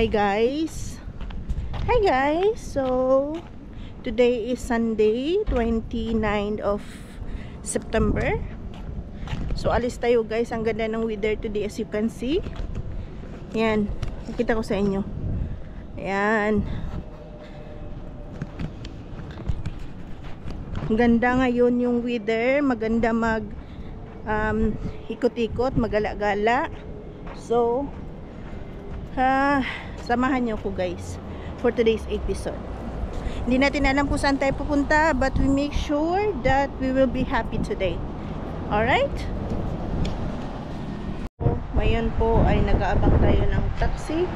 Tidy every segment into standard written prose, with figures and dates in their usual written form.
Hi guys. Hi guys. So today is Sunday, 29th of September. So alis tayo guys. Ang ganda ng weather today as you can see. Yan. Nakita ko sa inyo. Yan. Ang ganda ngayon yung weather. Maganda mag ikot-ikot, magala-gala. So samahan nyo ko guys for today's episode. Hindi natin alam kung saan tayo pupunta, but we make sure that we will be happy today. Alright? So, ngayon po ay nag-aabang tayo ng taxi.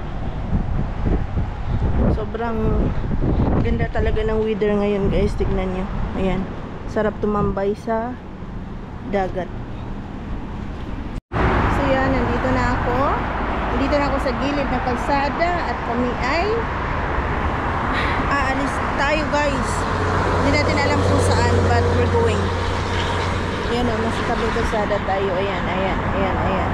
Sobrang ganda talaga ng weather ngayon guys. Tignan nyo. Ayan. Sarap tumambay sa dagat. So yan, nandito na ako. Nandito na ako sa gilid ng kalsada at kami ay aalis tayo guys. Hindi natin alam kung saan, but we're going. Ayan o, nasa tabing kalsada tayo. Ayan, ayan, ayan, ayan.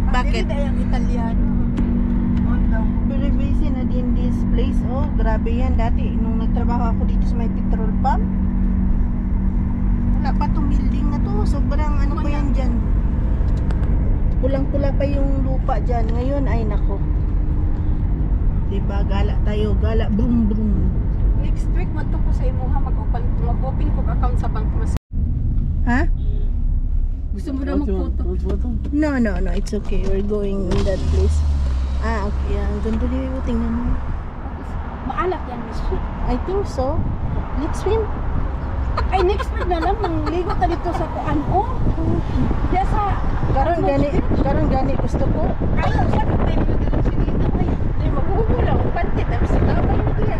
Bakit? Ang Italiano. Very busy na din this place. Oh, grabe yan. Dati, nung nagtrabaho ako dito sa may petrol pump, wala pa itong building na to. Sobrang ano pa yan dyan. Pulang-pula pa yung lupa dyan. Ngayon, ay nako. Diba, gala tayo. Gala, boom, boom. Next week, madto ko sa imuha, mag-open ko account sa bank. Ha? Gusto mo na mag-photo? No, no, no. It's okay. We're going in that place. Ah, okay. Ang ganda dito. Tingnan mo. Maalat yan, Miss Chi. I think so. Let's swim. Ay, next week na lang, mangligo ta dito sa kuan. Oh, diya sa... Karon gani gusto ko. Ayaw siya, kapay nyo dito si Nina. Ay, di maghubo lang. Pantit, tapos sinabay mo diya.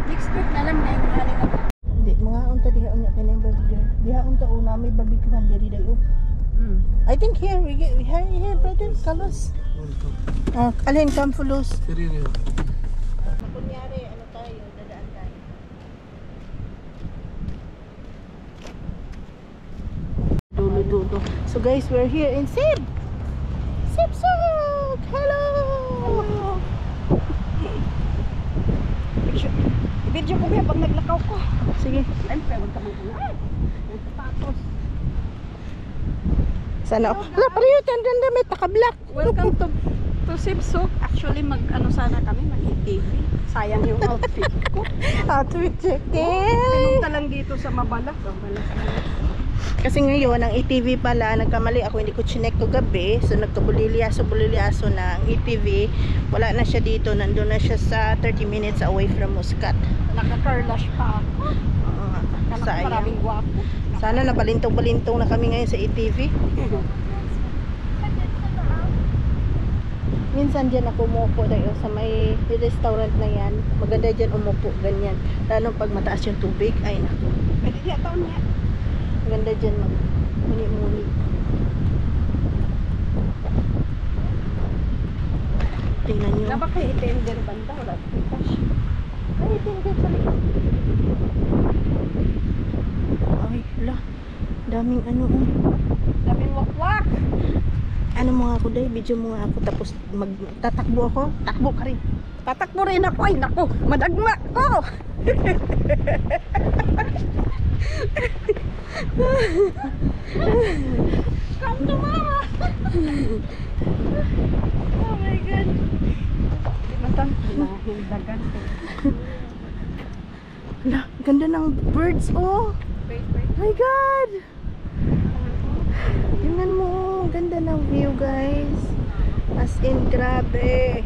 Next week na lang na yung haling ako. Hindi, mga unta diha unya kanang burger. Diha unta una may barbecue diri dayo. I think here we have here brother Carlos. Oh, alin Campulos. Kunyari ano tayo, dadaan tayo. Dulo. So guys, we're here in Sib. Sibsog. Hello. Video ko ba pag naglakaw ko? Sige. Ay, pwede ka mag-ulan. Tapos. Sana. Hala, pareho tanda may taka-black. Welcome to Sibsog. Actually, mag-ano sana kami, mag-ATV. Sayang yung outfit ko. Outfit checking. Pinunta lang dito sa Mabala. Kasi ngayon, ang ATV pala, nagkamali ako, hindi ko chinek ko gabi. So, nagkabulilyaso na ang ATV. Wala na siya dito. Nandun na siya sa 30 minutes away from Muscat. Naka-curlash pa ako. Sayang. Maraming gwapo. Sana nabalintong-balintong na kami ngayon sa ATV. Minsan dyan ako umupo tayo sa may restaurant na yan. Maganda dyan umupo, ganyan. Lalo pag mataas yung tubig, ay naku. Pwede diya taon niya. Maganda dyan muni-muni. Tingnan nyo. Naba kay tender banda, wala kita siya. Ay, tender pala. Ay, hala. Daming ano. Daming wakwak. Ano mo nga ako dahil, video mo nga ako. Tapos magtatakbo ako. Takbo ka rin. Tatakbo rin ako. Ay, naku, madagma ko. Come to mama. Oh my God. Di ba tan? Hindagan. Hala, ganda ng birds, oh. Wait. My God. Tingnan mo, ganda ng view, guys. As in, grabe.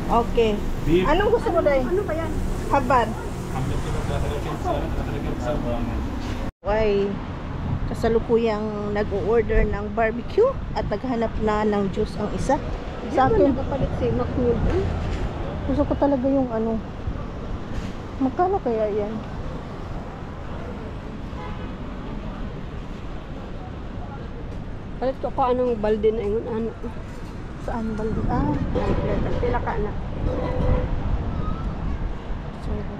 Okay. Beef. Anong gusto mo dahil? Ano ba yan? Haban. Ay, kasalukuyang nag-order ng barbecue at naghanap na ng juice ang isa. Sa akin, Nagpapalit si McNeil. gusto ko talaga yung ano. Magkano kaya yan? Palit ko pa anong balde na yun. Ano? Saan ba? Ah, Pila ka na.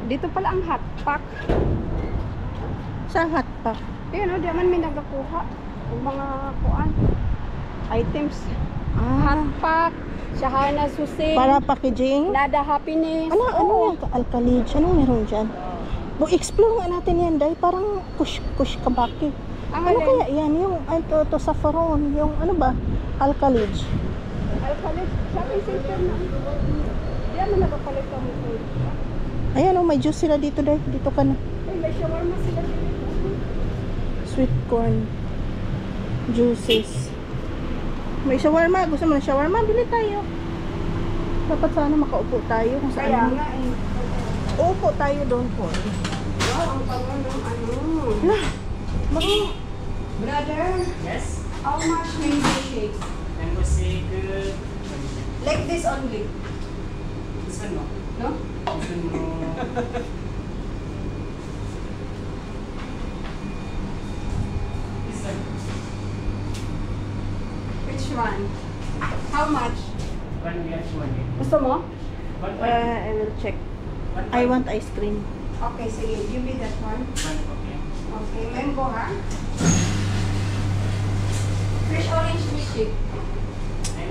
Dito pala ang hot pack. saan hot pack? Ayun o, di man may nagakuha. Yung mga kuan. Items. Hot pack. Shahana Susin. Para packaging? Nada Happiness. Ano yan? Alkalige? Anong meron dyan? Explore nga natin yan, dahil parang kush kabaki. Ang Ano alin? kaya yan? Yung to saffron, yung ano ba? Alkalige. Alkalis. Shopping center na. Di man nagapalit ka mo. Ayan may juice sila dito dahil. Dito ka na. Ay, may shawarma sila dito. Sweet corn. Juices. May shawarma. Gusto mo ng shawarma? Bili tayo. Dapat sana makaupo tayo kung saan. Kaya nga eh. Upo tayo doon po. Wow, ang pango ng ano. Lah, baka Brother, Yes. how much mango shakes? Mango shake. Like this only. This one, no? No? This one, no. This one. Which one? How much? One we have one. Gusto mo? One, I will check. one, I want ice cream. Okay, sige. Give me that one. one, okay. Okay, mango ha? Fresh orange milkshake.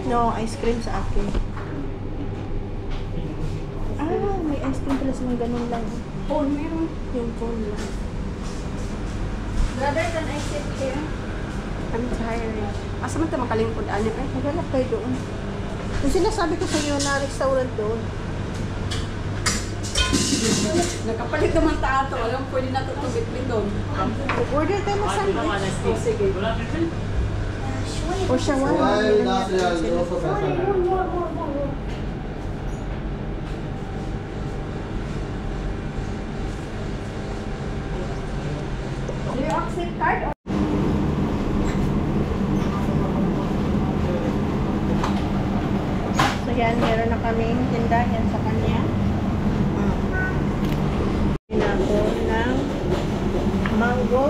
No, ice cream sa akin. Ah, may ice cream pala silang ganun lang. Oh, meron. Yung cone lang. Brother, can I sit here? I'm tired. Asa man ito makalingkod? Ano eh? Maghanap kayo doon. Yung sinasabi ko sa iyo na restaurant doon. Nakapalit naman ta ato. Alam, pwede na ito tubit doon. Order tayo ng sandwich. Oh, sige. O shawarma. Why Nila not niya. real also Do you accept card or? So yan, meron na kaming tindahan sa kanya. Ako ng mango.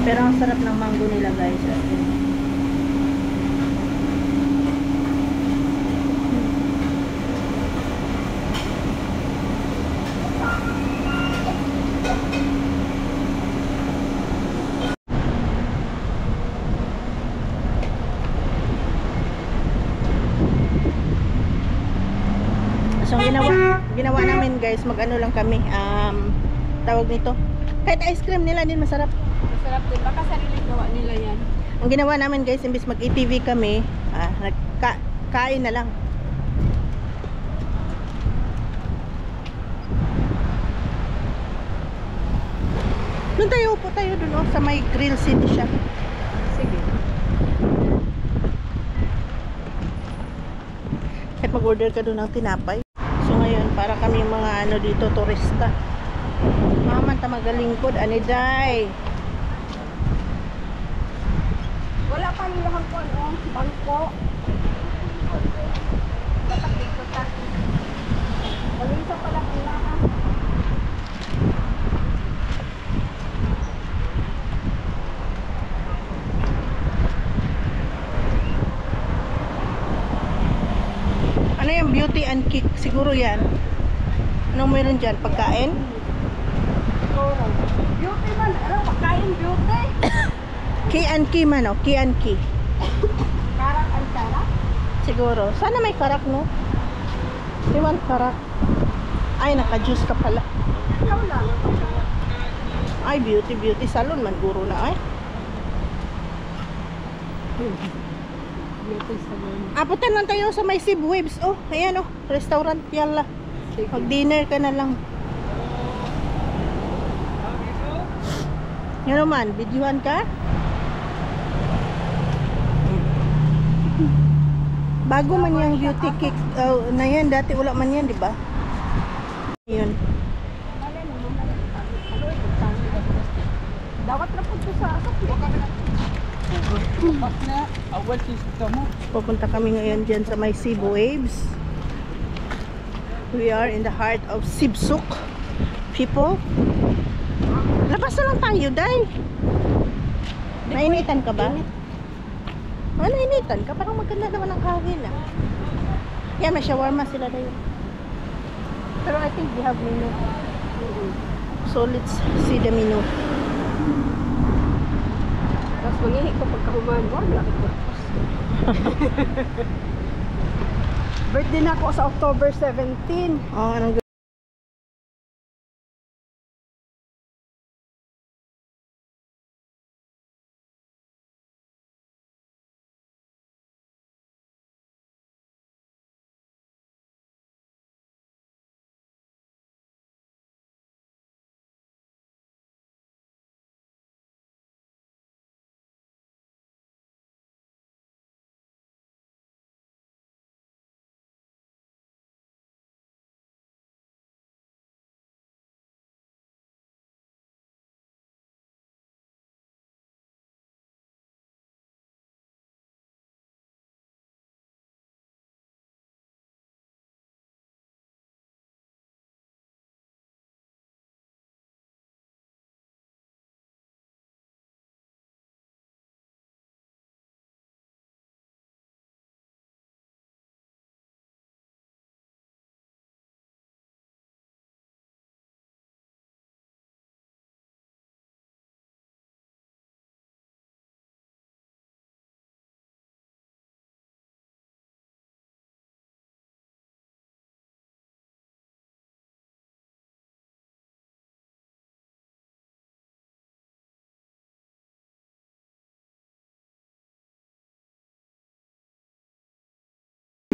Pero ang sarap ng mango nila guys. So ginawa namin guys, mag-ano lang kami, tawag nito. Kahit ice cream nila din masarap. Masarap din. Baka sariling gawa nila yan. Ang ginawa namin guys, imbis mag-ATV kami, kain na lang. Doon tayo, upo tayo doon sa may Grill City siya. Sige. Kahit mag-order ka doon ng tinapay. So ngayon, para kami mga ano dito, turista. Maman ta magalingkod, aniday. Wala pa yung lahang po, ano? Bangko. Tatak-ikotak. Walisa pala ang lahat. Ano yung beauty and kick? Siguro yan. Anong meron dyan? Pagkain? Beauty man. Ano? Pagkain beauty. Key and key man, oh. Key and key. Karak ang karak. Siguro. Sana may karak, no? You want karak? Ay, naka-juice ka pala. Ikaw lang. Ay, beauty salon man. Guro na, ay. Beauty salon. Aputan lang tayo sa may Cebu Waves. Oh, ayan, oh. Restaurant yala. Sige. Mag-dinner ka na lang. Yan naman, videohan ka? Bago man yung beauty cake na yan. Dati wala man yan, di ba? Yun. Dapat na po sa asap. Awal si kamu. Pupunta kami ngayon dyan sa may Cebu Waves. We are in the heart of Sibsuk. People. Labas na lang tayo, Day. Nainitan ka ba? Nainitan ka? Parang maganda naman ang kahil ah. Yeah, may shawarma sila tayo. Pero I think they have menu. So let's see the menu. Tapos mangihi ko pagkahuman mo. Malaki ko. Birthday na ako sa October 17. Oh, anong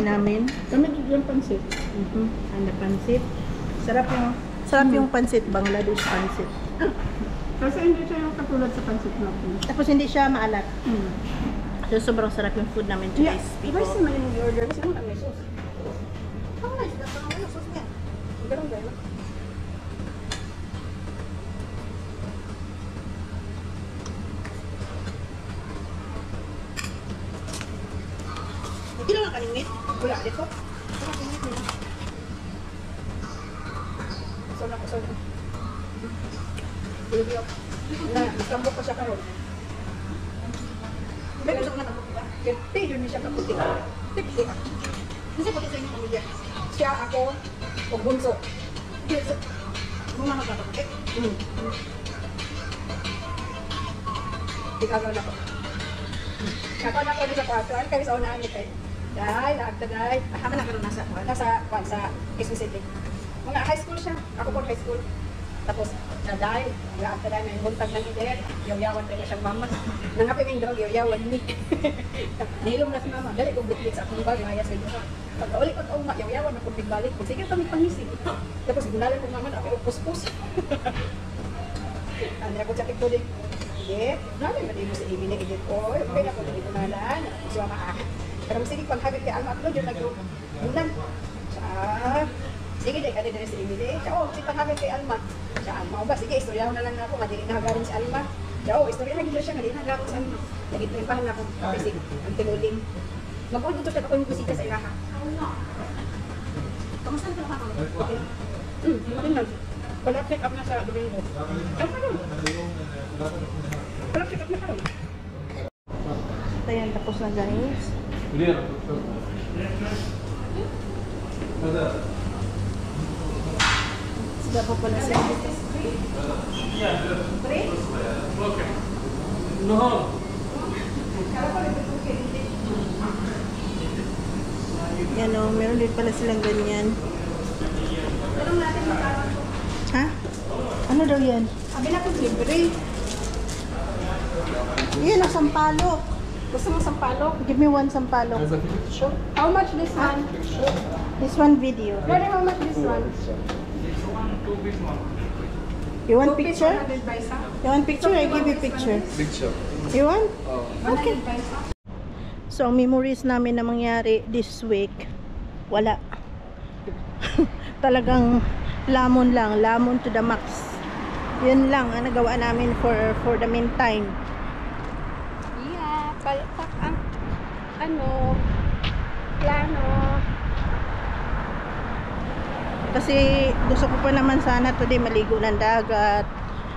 namin? Kami yung pansit. Ang pansit. Sarap yung pansit, Bangladesh pansit. Kasi hindi siya yung katulad sa pansit natin. Tapos hindi siya maalat. So sobrang sarap yung food namin Yeah. guys. Iba siya man yung order. Kasi naman may sauce. Oh, nice. That's yung sauce niya. Ganun ba yun? Hindi lang nakalimit. Wala dito. So na ko sa Nagkambok pa siya karon. May gusto ko na kaputi ba? Kaya yun niya siya kaputi. Tipsi ka. Kasi pati sa inyong pamilya. Siya, ako, o bunso. Mga magkakaputi. Ikaw na ko. Ako na ko sa kwartuan, kaya sa unaan ni kay. Dahil, dahil. Hama na karoon nasa kuwan. Sa Quezon City. Mga high school siya. Ako po high school. Tapos, dahil, dahil may buntag ng ider, yaw-yawan tayo siyang mama. Nangapi may dog, yaw-yawan ni. Nilom na si mama. Dali kong bitlit sa akong bag, ayas ko dito. Pagka-ulit ko taong yaw-yawan, akong bigbalik. Kung sige kami pangisig. Tapos, gunalan ko mama, ako pus-pus. Ano ako sa tikto din. Sige, namin na din mo sa ibig edit ko. Okay na po, hindi ko nalan. Siya makaakit. Pero sige, paghagit kay Alma Upload, yung nag-unan. Sige, dahil ka din sa ibig. Siya, sige, paghagit kay Alma. Siya, Alma, o ba? Sige, istoryaw na lang ako. Madili na hagarin si Alma. Siya, istorya na gila siya. Madili na hagarin si Alma. Nagitimpahan na ako. Kasi, ang tinuling. Mag-uod dito siya ako yung bisita sa ilaha. Kamusta na ka? Okay. Makinan. Wala check up na sa Domingo. Wala check up na karon. Ayan, tapos na guys. Sila pa pala sa yan o, meron din pala silang ganyan. Ha? Ano daw yan? Sabi na kung libre. Yan ang sampalok. Gusto mo sampalok? Give me one sampalok. Sure. How much this one? This one video. Brother, how much this one? You want 2 piece, picture? 100 paisa. You want picture? I give you picture. Picture. You want? 100 paisa. So, ang memories namin na mangyari this week, wala. Talagang lamon lang, lamon to the max. Yun lang ang nagawa namin for the meantime. Yeah, palpak ang plano. Kasi gusto ko pa naman sana today maligo ng dagat.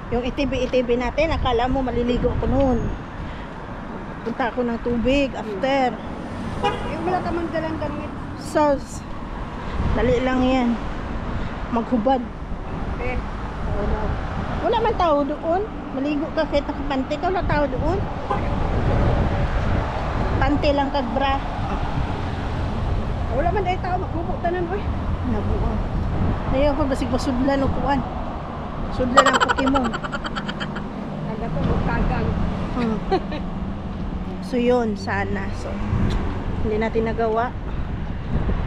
Yung itb natin, akala mo maliligo ako noon. Punta ako ng tubig after. Yung wala ka mang dalang damit. Sos. Dali lang yan. Maghubad. Eh, Wala man tao doon. Maligo ka kahit nakapante ka, wala tao doon. Pante lang kag bra. wala man dahil tao, magbubok tanan, oy. Nabuang. Ayaw ko basig masudlan o kuan. Sudlan ang Pokemon. Naga ko, magkagang. Hmm. So yun, sana. So, hindi natin nagawa.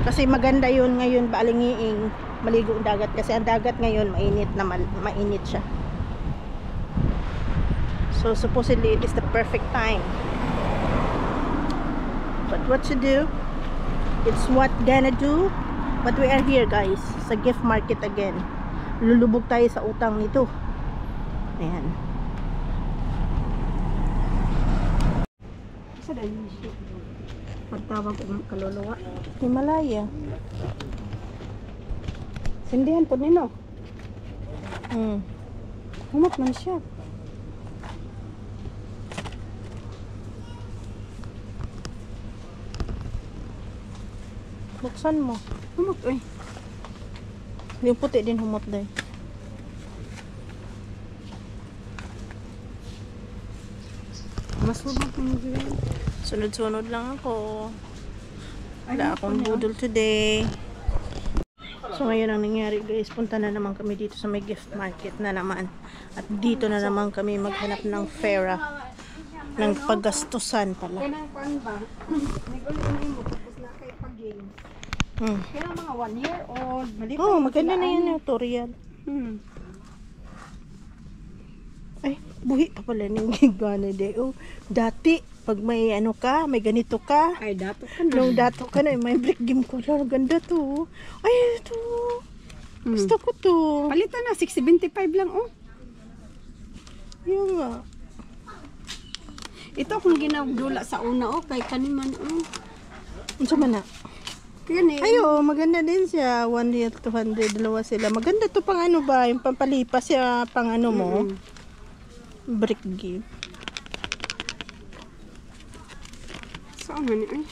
Kasi maganda yun ngayon, Baalingiing, maligo ang dagat. Kasi ang dagat ngayon, mainit na mainit siya. So supposedly, it is the perfect time. But what to do? It's what gonna do. But we are here, guys, sa gift market again. Lulubog tayo sa utang nito. Ayan. Isa dahil niya siya. Pagtawag ko ng kaluluwa. Himalaya. Sindihan po nino. Humot man siya. Buksan mo. Humot, oy. Yung puti din humot day. Mas humot mo yun. Sunod-sunod lang ako. Ay, Wala akong ano? budol today. So ngayon ang nangyari, guys, punta na naman kami dito sa may gift market na naman. At dito na naman kami maghanap ng pera. Ng paggastusan pala. Kaya nang pan ba? Nag-uli mo tapos na kay pag-game. Kaya mga 1 year old. Maliit Oh, yung maganda na silaan. yan yung tutorial. Ay, buhi pa pala ng gana de. Oh, dati, pag may ano ka, may ganito ka. Ay, dato ka na. Nung dato ka na, may brick game color. Ganda to. Ay, ito. Gusto ko to. Palitan na, 675 lang, oh. Yung nga. Ito akong ginagdula sa una, oh. Kay kaniman, oh. Ano sa mana? Kaya ni. Ayo, maganda din siya. 100, 200, dalawa sila. Maganda to pang ano ba? Yung pampalipas siya pang ano mo. Brick game. Saan man, ay.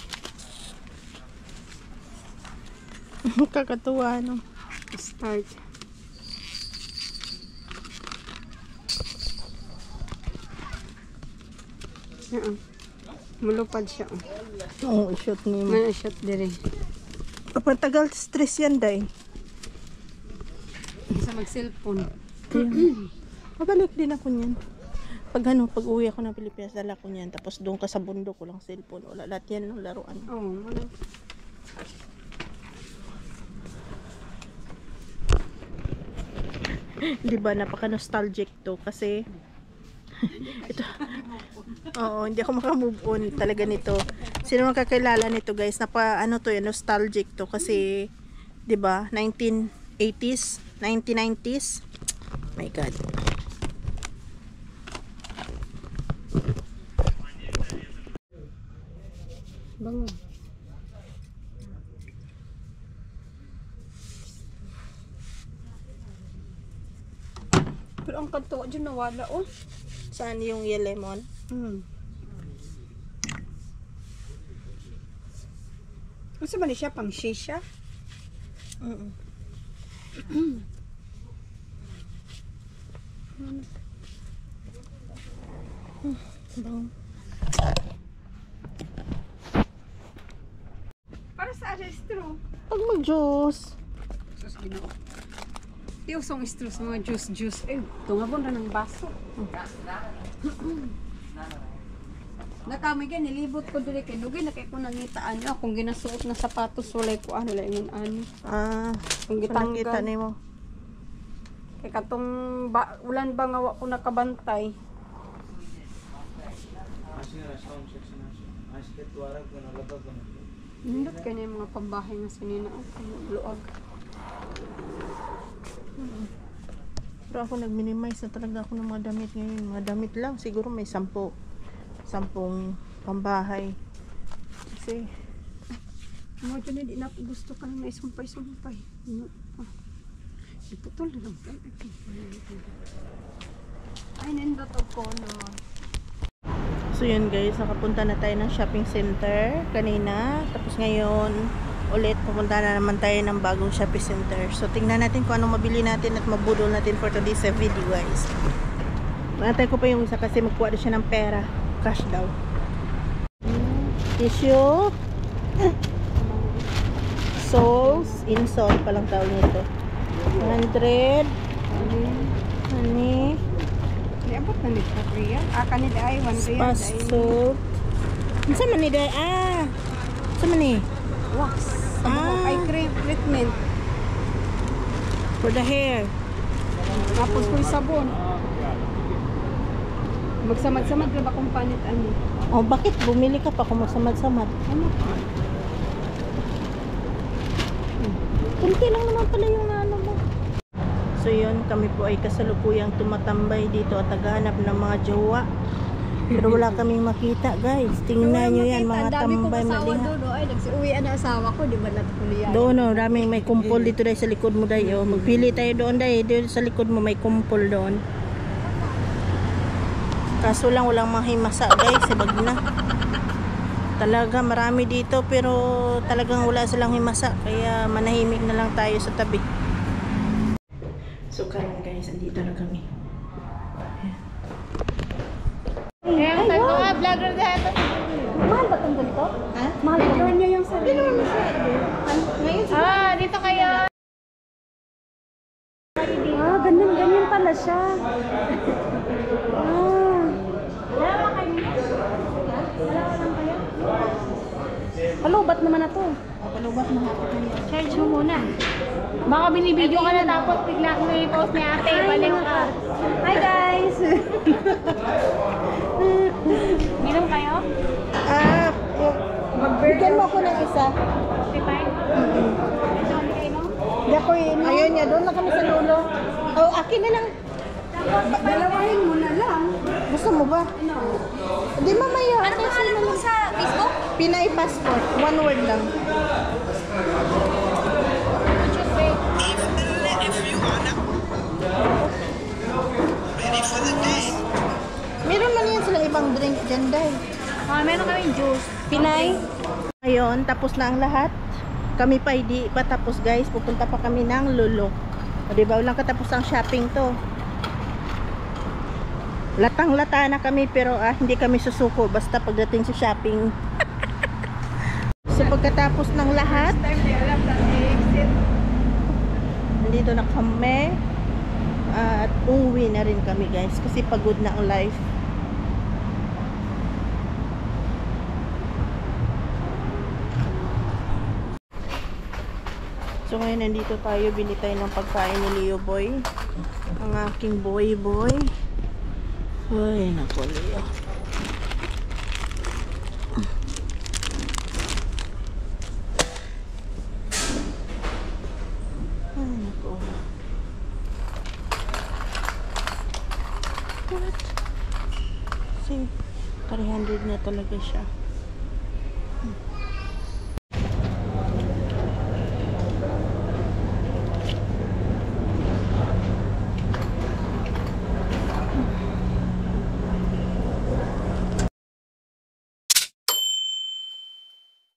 Kakatuwa, no? Start. Mulupad siya, oh. Oo, shoot ni mo. May shot dire. Kapag tagal stress yan, day. Isa mag-cellphone. Mabalik din ako niyan. Pag ano, pag uwi ako ng Pilipinas, dala ko niyan. Tapos doon ka sa bundok, walang cellphone. Wala, lahat yan ng laruan. Oh, wala. Di ba, napaka-nostalgic to. Kasi, ito, oo, hindi ako makamove on talaga nito. Sino makakilala nito, guys? Ano to, nostalgic to. Kasi, di ba, 1980s, 1990s. My God. Bango. Pero ang kanto dyan nawala, oh. Saan yung lemon? Kasi ba siya pang shisha? Bang. Para sa straw. Pag mag-juice. Sus, ginoo. Di usong straw sa mga juice. Eh, tungabon na ng baso. Nakamay ka, nilibot ko dili kay Dugay na kay ko nangitaan niyo akong ginasuot na sapatos walay ko ano lang yung ani. Kung Kitang kita gitanggal. nimo. Kay katong ulan ba nga wa ko nakabantay. Nindot ka na yung mga pambahay nga sinina ang luag. Pero ako nag-minimize na talaga ako ng mga damit ngayon. Mga damit lang. Siguro may 10 pambahay. Kasi Mga dyan hindi na gusto ka na isumpay-sumpay. Iputol na lang. Ay, nindot ako na. so yun guys, nakapunta na tayo ng shopping center kanina. Tapos ngayon ulit pupunta na naman tayo ng bagong shopping center. So tingnan natin kung anong mabili natin at mabudol natin for today's video guys. Natay ko pa yung isa kasi magkuha na siya ng pera. Cash daw. Tissue. Souls. Insol palang tawag nito. 100. Honey. Liabot na nito, Priya. Kanila ay 1 Priya. Paso. Ano man ni day? Ano man ni? Wax. Eye cream treatment. For the hair. Tapos ko yung sabon. Magsamad-samad ka ba kung panit ano? Oh, bakit bumili ka pa kung magsamad-samad? Ano? Kunti lang naman pala yung ano mo. So yun, kami po ay kasalukuyang tumatambay dito at naghahanap ng mga jowa. Pero wala kaming makita guys. Tingnan nyo yan, mga tambay maliha. Ay, nagsiuwi na asawa ko, di ba natuloy? Doon o, daming may kumpol dito dahil sa likod mo dahil. Magpili tayo doon dahil. Doon sa likod mo may kumpol doon. Kaso lang walang mahimasa guys, sabag na. Talaga marami dito pero talagang wala silang himasa. Kaya manahimik na lang tayo sa tabi. So karon guys, andito na kami. Kaya sabi ko nga, vlogger na ito. Mahal ba itong ganito? Ha? Mahal ba niya yung sarili? Dito kayo. Ganyan pala siya. Palubat naman na to. Palubat na ako kayo. Charge mo muna. Baka binibidyo ka na tapos bigla kong i-post ni ate. Balik ka. Hi guys! Minom kayo? Bigyan mo ako ng isa. 55? Ito, hindi kayo mo? Hindi ako Ayun niya, doon lang kami sa dulo. Oh, akin na lang. Dalawahin mo na lang. Gusto mo ba? Hindi mamaya. Ano pangalan mo sa Facebook? Pinay passport. 1 word lang. Meron man yan silang ibang drink dyan dahil. Meron kaming juice. Pinay. Ayun, tapos na ang lahat. Kami pa hindi pa tapos guys. Pupunta pa kami ng Lulo. O diba, walang katapos ang shopping to. Latang-lata na kami pero hindi kami susuko basta pagdating sa shopping. So pagkatapos ng lahat, nandito na kami at uuwi na rin kami guys kasi pagod na ang life. So ngayon nandito tayo, bili tayo ng pagkain ni Leo Boy, ang aking boy. Ay, naku, Leo. Ay, naku. What? See, 300 na talaga siya.